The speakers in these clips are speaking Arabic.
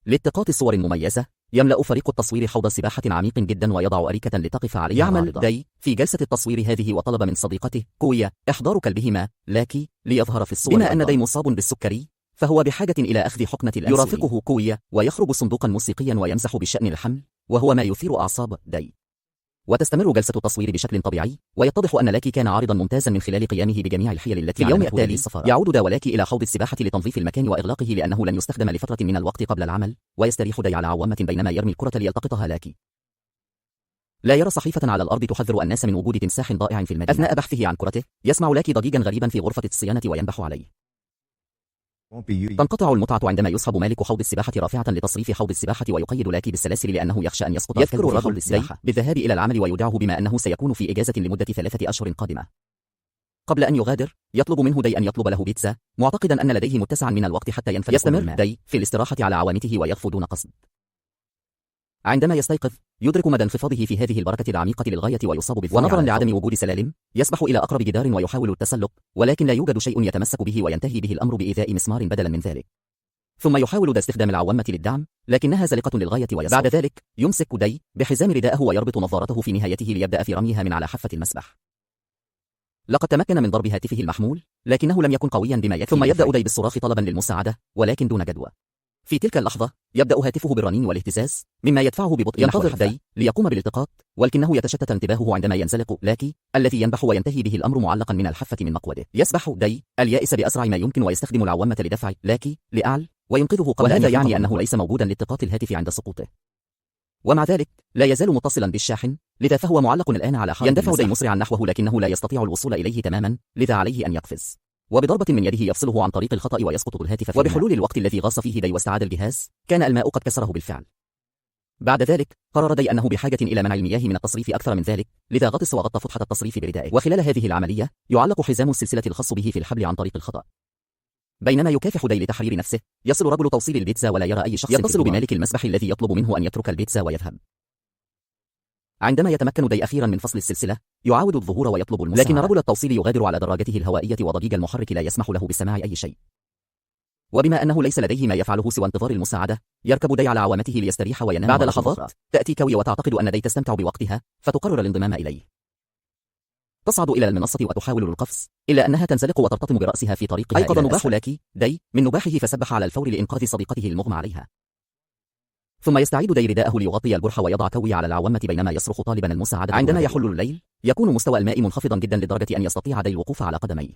لالتقاط الصور المميزة، يملأ فريق التصوير حوض سباحة عميق جدا ويضع أريكة لتقف عليها يعمل العارضة. داي في جلسة التصوير هذه وطلب من صديقته كويا إحضار كلبهما لاكي ليظهر في الصور. بما أن داي مصاب بالسكري فهو بحاجة إلى أخذ حقنة الأنسولين. يرافقه كويا ويخرج صندوقا موسيقيا ويمزح بشأن الحمل، وهو ما يثير أعصاب داي. وتستمر جلسة التصوير بشكل طبيعي، ويتضح أن لاكي كان عارضا ممتازا من خلال قيامه بجميع الحيل التي في اليوم التالي يعود دا ولاكي إلى حوض السباحة لتنظيف المكان وإغلاقه لأنه لن يستخدم لفترة من الوقت قبل العمل، ويستريح داي على عوامة بينما يرمي الكرة ليلتقطها لاكي. لا يرى صحيفة على الأرض تحذر الناس من وجود تمساح ضائع في المدينة. أثناء بحثه عن كرته يسمع لاكي ضجيجا غريبا في غرفة الصيانة وينبح عليه. تنقطع المتعة عندما يصحب مالك حوض السباحة رافعة لتصريف حوض السباحة ويقيد لاكي بالسلاسل لأنه يخشى أن يسقط. يذكر الرجل داي بالذهاب إلى العمل ويودعه بما أنه سيكون في إجازة لمدة 3 أشهر قادمة. قبل أن يغادر يطلب منه داي أن يطلب له بيتزا، معتقدا أن لديه متسعا من الوقت حتى ينفذ. يستمر داي في الاستراحة على عوامته ويغفو دون قصد. عندما يستيقظ يدرك مدى انخفاضه في هذه البركة العميقة للغاية ويصاب بالذعر. ونظرا لعدم وجود سلالم يسبح إلى أقرب جدار ويحاول التسلق، ولكن لا يوجد شيء يتمسك به وينتهي به الأمر بإيذاء مسمار بدلا من ذلك. ثم يحاول دا استخدام العوامة للدعم، لكنها زلقة للغاية ويصعب. بعد ذلك يمسك داي بحزام رداءه ويربط نظارته في نهايته ليبدأ في رميها من على حافة المسبح. لقد تمكن من ضرب هاتفه المحمول، لكنه لم يكن قويا بما يكفي. ثم يبدأ داي بالصراخ طلبا للمساعدة، ولكن دون جدوى. في تلك اللحظة يبدأ هاتفه بالرنين والاهتزاز، مما يدفعه ببطء. ينتظر داي ليقوم بالالتقاط، ولكنه يتشتت انتباهه عندما ينزلق لاكي الذي ينبح وينتهي به الأمر معلقا من الحافة من مقوده. يسبح داي اليائس بأسرع ما يمكن ويستخدم العوامة لدفع لاكي لأعلى وينقذه قبل. وهذا يعني أنه ليس موجودا لالتقاط الهاتف عند سقوطه، ومع ذلك لا يزال متصلا بالشاحن، لذا فهو معلق الآن على حائط. يندفع داي مسرعا نحوه لكنه لا يستطيع الوصول إليه تماما، لذا عليه أن يقفز، وبضربة من يده يفصله عن طريق الخطأ ويسقط الهاتف. وبحلول الوقت الذي غاص فيه داي واستعاد الجهاز كان الماء قد كسره بالفعل. بعد ذلك قرر داي أنه بحاجة إلى منع المياه من التصريف أكثر من ذلك، لذا غطس وغطى فتحة التصريف بردائه. وخلال هذه العملية يعلق حزام السلسلة الخاص به في الحبل عن طريق الخطأ. بينما يكافح داي لتحرير نفسه يصل رجل توصيل البيتزا ولا يرى أي شخص. يتصل بمالك المسبح الذي يطلب منه أن يترك البيتزا ويذهب. عندما يتمكن داي أخيرا من فصل السلسلة يعاود الظهور ويطلب المساعدة، لكن رجل التوصيل يغادر على دراجته الهوائية وضجيج المحرك لا يسمح له بسماع أي شيء. وبما أنه ليس لديه ما يفعله سوى انتظار المساعدة يركب داي على عوامته ليستريح وينام. بعد لحظات تأتي كوي وتعتقد أن داي تستمتع بوقتها فتقرر الانضمام إليه. تصعد إلى المنصة وتحاول القفز، إلا أنها تنزلق وترتطم برأسها في طريقها. أيقظ نباح لاكي داي من نباحه فسبح على الفور لإنقاذ صديقته المغمى عليها. ثم يستعيد داي رداءه ليغطي الجرح ويضع كوي على العوامة بينما يصرخ طالبا المساعدة. عندما يحل الليل يكون مستوى الماء منخفضا جدا لدرجة أن يستطيع داي الوقوف على قدميه.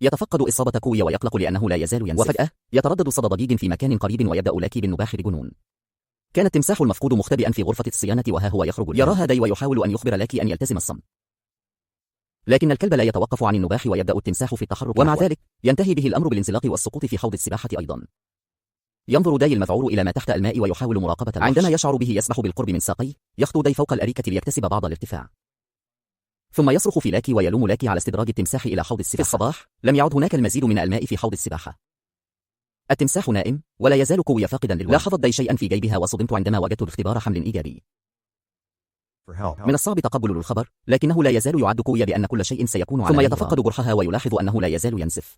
يتفقد إصابة كوي ويقلق لأنه لا يزال ينزف. وفجأة يتردد صدى ضجيج في مكان قريب ويبدأ لاكي بالنباح بجنون. كان التمساح المفقود مختبئا في غرفة الصيانة وها هو يخرج. يراها داي ويحاول أن يخبر لاكي أن يلتزم الصمت، لكن الكلب لا يتوقف عن النباح ويبدأ التمساح في التحرك. ومع ذلك ينتهي به الأمر بالانزلاق والسقوط في حوض السباحة أيضا. ينظر داي المذعور إلى ما تحت الماء ويحاول مراقبة الوحش. عندما يشعر به يسبح بالقرب من ساقيه يخطو داي فوق الأريكة ليكتسب بعض الارتفاع، ثم يصرخ في لاكي ويلوم لاكي على استدراج التمساح إلى حوض السباحة. في الصباح لم يعد هناك المزيد من الماء في حوض السباحة. التمساح نائم ولا يزال كوي فاقدا للوعي. لاحظت داي شيئا في جيبها وصدمت عندما وجدت اختبار حمل إيجابي. من الصعب تقبل الخبر، لكنه لا يزال يعد كوي بأن كل شيء سيكون على. ثم يتفقد جرحها ويلاحظ أنه لا يزال ينزف.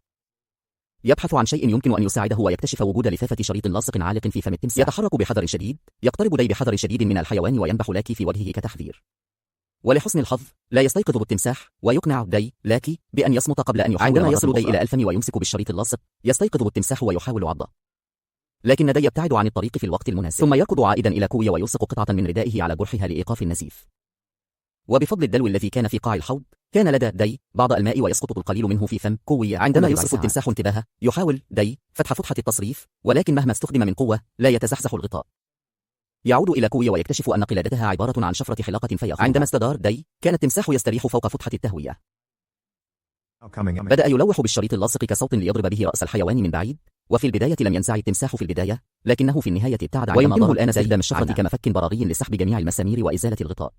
يبحث عن شيء يمكن أن يساعده ويكتشف وجود لفافة شريط لاصق عالق في فم التمساح. يتحرك بحذر شديد، يقترب داي بحذر شديد من الحيوان وينبح لاكي في وجهه كتحذير. ولحسن الحظ لا يستيقظ التمساح ويقنع داي لاكي بأن يصمت قبل أن يحاول. عندما يصل داي إلى الفم ويمسك بالشريط اللاصق يستيقظ التمساح ويحاول عضه، لكن داي يبتعد عن الطريق في الوقت المناسب. ثم يركض عائدا إلى كوي ويلصق قطعة من ردائه على جرحها لإيقاف النزيف. وبفضل الدلو الذي كان في قاع الحوض كان لدى داي بعض الماء ويسقط القليل منه في فم كوي. عندما يصرف التمساح انتباهه يحاول داي فتح فتحة التصريف، ولكن مهما استخدم من قوة لا يتزحزح الغطاء. يعود إلى كوي ويكتشف أن قلادتها عبارة عن شفرة حلاقة فيأخذها. عندما استدار داي كان التمساح يستريح فوق فتحة التهوية. بدأ يلوح بالشريط اللاصق كصوت ليضرب به رأس الحيوان من بعيد، وفي البداية لم ينزعج التمساح في البداية، لكنه في النهاية ابتعد عندما ويمكنه الآن استخدام الشفرة كمفك براغي لسحب جميع المسامير وإزالة الغطاء.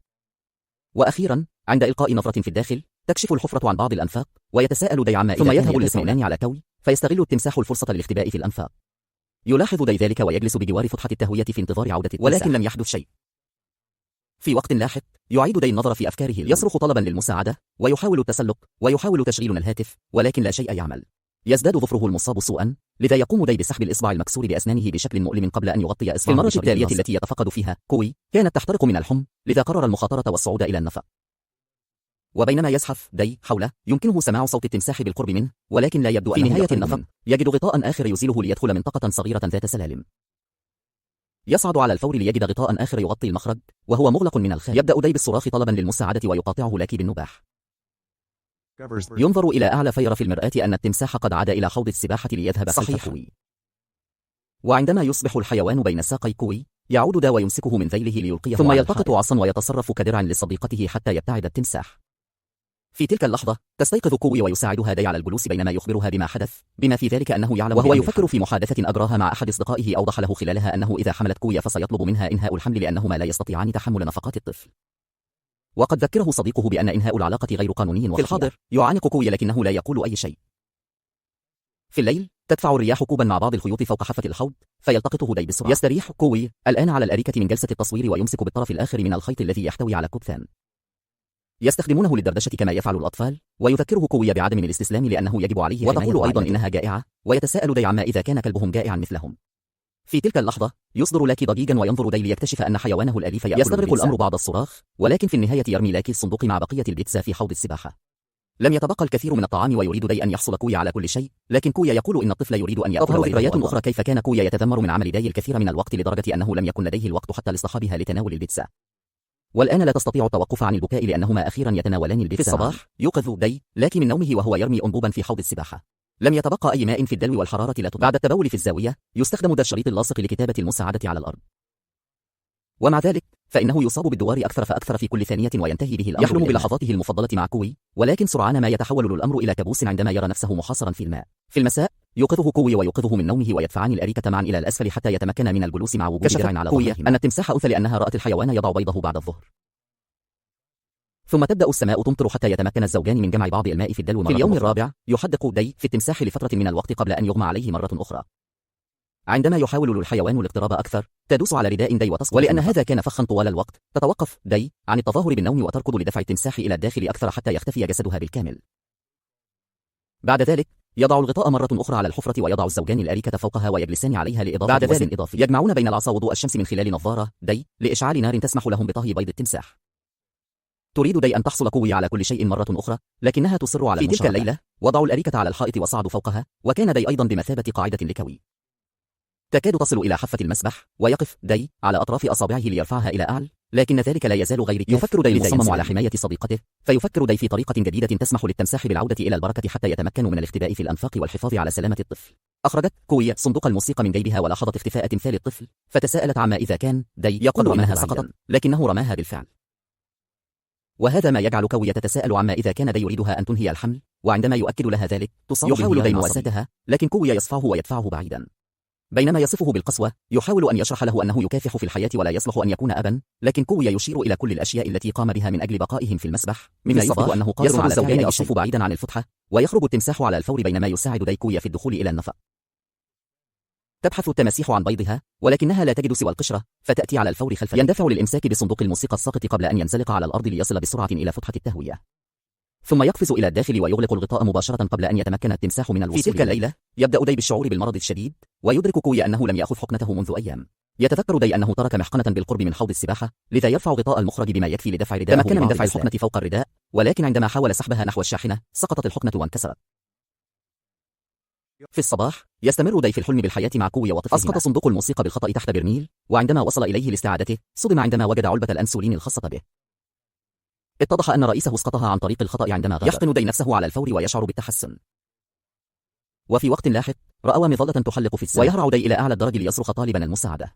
وأخيرا عند إلقاء نظرة في الداخل تكشف الحفرة عن بعض الأنفاق ويتساءل داي عما ثم يذهب الاثنان على كوي فيستغل التمساح الفرصة للاختباء في الأنفاق. يلاحظ داي ذلك ويجلس بجوار فتحة التهوية في انتظار عودة التمساح، ولكن لم يحدث شيء. في وقت لاحق يعيد داي النظر في أفكاره يصرخ طلبا للمساعدة ويحاول التسلق ويحاول تشغيل الهاتف، ولكن لا شيء يعمل. يزداد ظفره المصاب سوءا لذا يقوم داي بسحب الإصبع المكسور بأسنانه بشكل مؤلم قبل أن يغطي إصبعه. في المرة التالية التي يتفقد فيها كوي كانت تحترق من الحمى، لذا قرر المخاطرة والصعود إلى النفق. وبينما يزحف داي حوله يمكنه سماع صوت التمساح بالقرب منه، ولكن لا يبدو أنه في نهاية النفق يجد غطاء آخر يزيله ليدخل منطقة صغيرة ذات سلالم. يصعد على الفور ليجد غطاء آخر يغطي المخرج وهو مغلق من الخارج. يبدأ داي بالصراخ طلبا للمساعدة ويقاطعه لاكي بالنباح. ينظر إلى أعلى فير في المرآة أن التمساح قد عاد إلى حوض السباحة ليذهب خلف كوي. وعندما يصبح الحيوان بين ساقي كوي يعود دا ويمسكه من ذيله ليلقيه، ثم يلتقط عصا ويتصرف كدرع لصديقته حتى يبتعد التمساح. في تلك اللحظة تستيقظ كوي ويساعدها داي على الجلوس بينما يخبرها بما حدث، بما في ذلك أنه يعلم، وهو يفكر في محادثة أجراها مع أحد أصدقائه أوضح له خلالها أنه إذا حملت كوي فسيطلب منها إنهاء الحمل لأنهما لا يستطيعان تحمل نفقات الطفل. وقد ذكره صديقه بأن إنهاء العلاقة غير قانوني وخطير. في الحاضر يعانق كوي لكنه لا يقول أي شيء. في الليل تدفع الرياح كوبا مع بعض الخيوط فوق حافة الحوض فيلتقطه داي بسرعة. يستريح كوي الآن على الأريكة من جلسة التصوير ويمسك بالطرف الآخر من الخيط الذي يحتوي على كوبثان. يستخدمونه للدردشة كما يفعل الأطفال، ويذكره كوي بعدم الاستسلام لأنه يجب عليه. وتقول أيضا إنها جائعة، ويتساءل داي عما إذا كان كلبهم جائعا مثلهم. في تلك اللحظة يصدر لاكي ضجيجا وينظر داي ليكتشف أن حيوانه الأليف يأكل. يستغرق الأمر بعد الصراخ، ولكن في النهاية يرمي لاكي الصندوق مع بقية البيتزا في حوض السباحة. لم يتبقى الكثير من الطعام ويريد داي أن يحصل كوي على كل شيء، لكن كوي يقول إن الطفل يريد أن يأكل. تظهر ذكريات أخرى كيف كان كوي يتذمر من عمل داي الكثير من الوقت لدرجة أنه لم يكن لديه الوقت حتى لاصطحابها لتناول البيتزا. والآن لا تستطيع التوقف عن البكاء لأنهما أخيرا يتناولان البيتزا. في الصباح يوقظ داي لاكي من نومه وهو يرمي أنبوبا في حوض السباحة. لم يتبقى أي ماء في الدلو والحرارة لا تضر. بعد التبول في الزاوية يستخدم دا الشريط اللاصق لكتابة المساعدة على الأرض. ومع ذلك فإنه يصاب بالدوار أكثر فأكثر في كل ثانية وينتهي به الأمر. يحلم بلحظاته المفضلة مع كوي، ولكن سرعان ما يتحول الأمر إلى كابوس عندما يرى نفسه محاصرا في الماء. في المساء يوقظه كوي ويوقظه من نومه ويدفعان الأريكة معا إلى الأسفل حتى يتمكن من الجلوس مع وجود درع على ظهره. أن التمساح أنثى لأنها رأت الحيوان يضع بيضه بعد الظهر. ثم تبدأ السماء تمطر حتى يتمكن الزوجان من جمع بعض الماء في الدلو مرة. في اليوم الرابع يحدق داي في التمساح لفترة من الوقت قبل أن يغمى عليه مرة أخرى. عندما يحاول الحيوان الاقتراب أكثر تدوس على رداء داي وتسقط، ولأن هذا كان فخا طوال الوقت تتوقف داي عن التظاهر بالنوم وتركض لدفع التمساح إلى الداخل أكثر حتى يختفي جسدها بالكامل. بعد ذلك يضع الغطاء مرة أخرى على الحفرة ويضع الزوجان الأريكة فوقها ويجلسان عليها لإضافة وزن إضافي. يجمعون بين العصا وضوء الشمس من خلال نظارة داي لإشعال نار تسمح لهم بطهي بيض التمساح. تريد داي أن تحصل كوي على كل شيء مرة أخرى، لكنها تصر على المشاركة. في تلك الليلة وضعوا الأريكة على الحائط وصعدوا فوقها، وكان داي أيضا بمثابة قاعدة لكوي. تكاد تصل إلى حافة المسبح، ويقف داي على أطراف أصابعه ليرفعها إلى أعلى، لكن ذلك لا يزال غير كاف. يفكر داي مصمم على حماية صديقته، فيفكر داي في طريقة جديدة تسمح للتمساح بالعودة إلى البركة حتى يتمكنوا من الاختباء في الأنفاق والحفاظ على سلامة الطفل. أخرجت كوي صندوق الموسيقى من جيبها ولاحظت اختفاء تمثال الطفل، فتساءلت عما إذا كان داي يقول إنها سقطت، لكنه رماها بالفعل. وهذا ما يجعل كوي تتساءل عما إذا كان داي يريدها أن تنهي الحمل، وعندما يؤكد لها ذلك يحاول داي مواساتها، لكن كوي يصفعه ويدفعه بعيدا. بينما يصفه بالقسوة يحاول أن يشرح له أنه يكافح في الحياة ولا يصلح أن يكون أبا، لكن كوي يشير إلى كل الأشياء التي قام بها من أجل بقائهم في المسبح، مما يثبت أنه قادر على الزوجان الصف بعيدا عن الفتحة، ويخرج التمساح على الفور بينما يساعد داي كوي في الدخول إلى النفق. تبحث التماسيح عن بيضها، ولكنها لا تجد سوى القشرة، فتأتي على الفور خلفها. يندفع للإمساك بصندوق الموسيقى الساقط قبل أن ينزلق على الأرض ليصل بسرعة إلى فتحة التهوية، ثم يقفز إلى الداخل ويغلق الغطاء مباشرة قبل أن يتمكن التمساح من الوصول. في تلك الليلة يبدأ داي بالشعور بالمرض الشديد، ويدرك كوي أنه لم يأخذ حقنته منذ أيام. يتذكر داي أنه ترك محقنة بالقرب من حوض السباحة، لذا يرفع غطاء المخرج بما يكفي لدفع رداءه. تمكن من دفع الحقنة فوق الرداء، ولكن عندما حاول سحبها نحو الشاحنة سقطت الحقنة وانكسرت. في الصباح يستمر داي في الحلم بالحياة مع كوي وطفلهما. أسقط صندوق الموسيقى بالخطأ تحت برميل، وعندما وصل إليه لاستعادته صدم عندما وجد علبة الأنسولين الخاصة به. اتضح أن رئيسه اسقطها عن طريق الخطأ عندما غادر. يحقن داي نفسه على الفور ويشعر بالتحسن. وفي وقت لاحق رأى مظلة تحلق في السماء، ويهرع داي إلى أعلى الدرج ليصرخ طالبا المساعدة،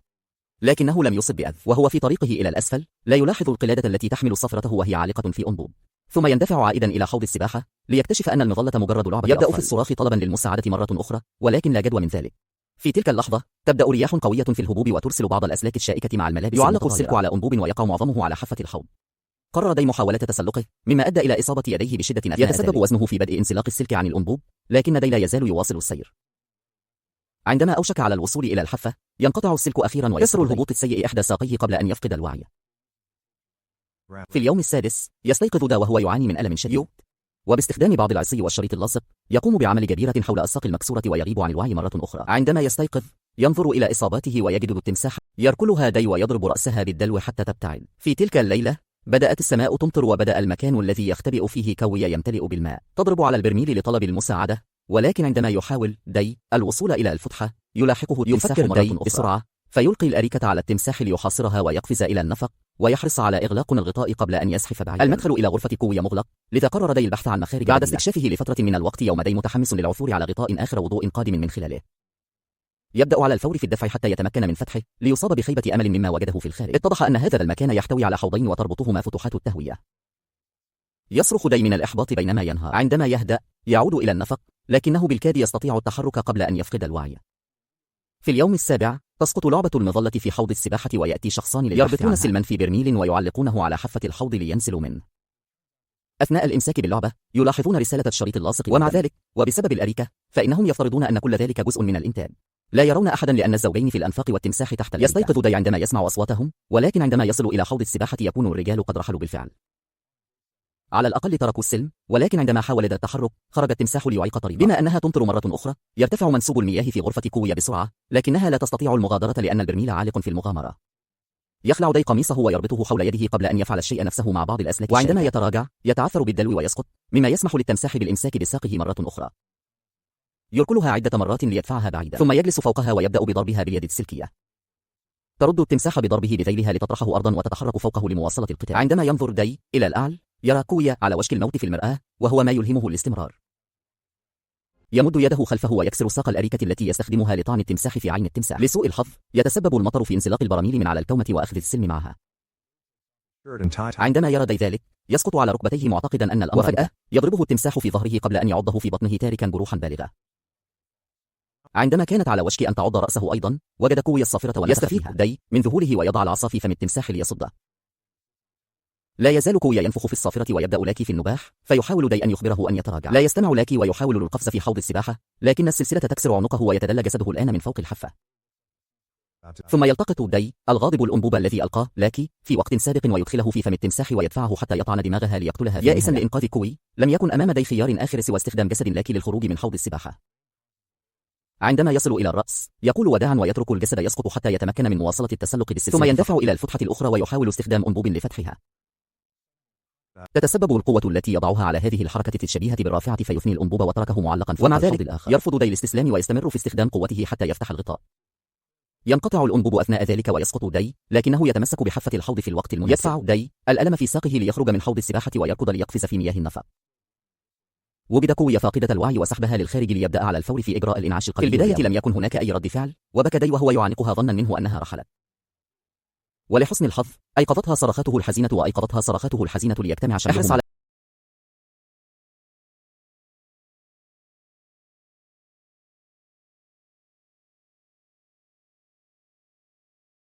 لكنه لم يصب بأذى. وهو في طريقه إلى الأسفل لا يلاحظ القلادة التي تحمل صفرته وهي عالقة في أنبوب، ثم يندفع عائدا إلى حوض السباحة ليكتشف أن المظلة مجرد لعبة. يبدأ في الصراخ طلبا للمساعدة مرة أخرى، ولكن لا جدوى من ذلك. في تلك اللحظة تبدأ رياح قوية في الهبوب وترسل بعض الأسلاك الشائكة مع الملابس. يعلق السلك على أنبوب ويقع معظمه على حافة الحوض. قرر داي محاولة تسلقه، مما أدى إلى إصابة يديه بشدة أثناء يتسبب وزنه في بدء انسلاق السلك عن الأنبوب، لكن داي لا يزال يواصل السير. عندما أوشك على الوصول إلى الحافة ينقطع السلك أخيرا ويكسر الهبوط السيء إحدى ساقيه قبل أن يفقد الوعي. في اليوم السادس يستيقظ دا وهو يعاني من ألم شديد، وباستخدام بعض العصي والشريط اللاصق يقوم بعمل جبيرة حول الساق المكسورة ويغيب عن الوعي مرة أخرى. عندما يستيقظ ينظر إلى إصاباته ويجد التمساح يركلها دي ويضرب رأسها بالدلو حتى تبتعد. في تلك الليلة بدأت السماء تمطر وبدأ المكان الذي يختبئ فيه كوي يمتلئ بالماء. تضرب على البرميل لطلب المساعدة، ولكن عندما يحاول دي الوصول إلى الفتحة يلاحقه التمساح مرة أخرى بسرعة، فيلقي الأريكة على التمساح ليحاصرها ويقفز إلى النفق ويحرص على إغلاق الغطاء قبل أن يزحف بعيدا. المدخل إلى غرفة كوي مغلق، لذا قرر دي البحث عن مخارج بعد استكشافه لفترة من الوقت. يوم دي متحمس للعثور على غطاء آخر وضوء قادم من خلاله. يبدأ على الفور في الدفع حتى يتمكن من فتحه ليصاب بخيبة أمل مما وجده في الخارج. اتضح أن هذا المكان يحتوي على حوضين وتربطهما فتحات التهوية. يصرخ دي من الإحباط بينما ينهار. عندما يهدأ يعود إلى النفق، لكنه بالكاد يستطيع التحرك قبل أن يفقد الوعي. في اليوم السابع تسقط لعبة المظلة في حوض السباحة ويأتي شخصان يربطون سلما في برميل ويعلقونه على حافة الحوض لينزلوا منه. أثناء الإمساك باللعبة يلاحظون رسالة الشريط اللاصق، ومع ذلك وبسبب الأريكة فإنهم يفترضون أن كل ذلك جزء من الإنتاج. لا يرون أحدا لأن الزوجين في الأنفاق والتمساح تحت الأريكة. يستيقظ دي عندما يسمع أصواتهم، ولكن عندما يصل إلى حوض السباحة يكون الرجال قد رحلوا بالفعل. على الأقل تركوا السلم، ولكن عندما حاول التحرك خرج التمساح ليعيق طريقه. بما أنها تمطر مرة أخرى يرتفع منسوب المياه في غرفة كوي بسرعة، لكنها لا تستطيع المغادرة لأن البرميل عالق في المغامرة. يخلع دي قميصه ويربطه حول يده قبل أن يفعل الشيء نفسه مع بعض الأسلاك، وعندما يتراجع يتعثر بالدلو ويسقط، مما يسمح للتمساح بالإمساك بساقه مرة أخرى. يركلها عدة مرات ليدفعها بعيدا، ثم يجلس فوقها ويبدأ بضربها باليد السلكية. ترد التمساح بضربه بذيلها لتطرحه أرضا وتتحرك فوقه لمواصلة القتال. عندما ينظر دي إلى الأعلى يرى كوي على وشك الموت في المرآة، وهو ما يلهمه الاستمرار. يمد يده خلفه ويكسر ساق الأريكة التي يستخدمها لطعن التمساح في عين التمساح. لسوء الحظ يتسبب المطر في انزلاق البراميل من على الكومة وأخذ السلم معها. عندما يرى دي ذلك يسقط على ركبتيه معتقدا أن الأمر، وفجأة يضربه التمساح في ظهره قبل أن يعضه في بطنه تاركا جروحا بالغة. عندما كانت على وشك أن تعض رأسه أيضا وجد كوي الصافرة ونفخ فيها. دي من ذهوله ويضع العصا في فم التمساح ليصده. لا يزال كوي ينفخ في الصافرة ويبدأ لاكي في النباح، فيحاول دي أن يخبره أن يتراجع. لا يستمع لاكي ويحاول القفز في حوض السباحة، لكن السلسلة تكسر عنقه ويتدلى جسده الآن من فوق الحافة. ثم يلتقط دي الغاضب الأنبوب الذي ألقاه لاكي في وقت سابق ويدخله في فم التمساح ويدفعه حتى يطعن دماغها ليقتلها. يائسا لإنقاذ كوي لم يكن أمام دي خيار آخر سوى استخدام جسد لاكي للخروج من حوض السباحة. عندما يصل إلى الرأس يقول وداعا ويترك الجسد يسقط حتى يتمكن من مواصلة التسلق بالسلسلة، ثم يندفع إلى الفتحة الأخرى ويحاول استخدام أنبوب لفتحها. تتسبب القوة التي يضعها على هذه الحركة الشبيهة بالرافعة فيثني الأنبوب وتركه معلقا فوق الحوض الآخر. يرفض دي الاستسلام ويستمر في استخدام قوته حتى يفتح الغطاء. ينقطع الأنبوب أثناء ذلك ويسقط دي، لكنه يتمسك بحافة الحوض في الوقت المناسب. يدفع دي الألم في ساقه ليخرج من حوض السباحة ويركض ليقفز في مياه النفق. وجد كوي فاقدة الوعي وسحبها للخارج ليبدأ على الفور في إجراء الإنعاش القلبي. في البداية لم يكن هناك أي رد فعل، وبكى دي وهو يعانقها ظنا منه أنها رحلت. ولحسن الحظ أيقظتها صرخاته الحزينة ليجتمع شملهم.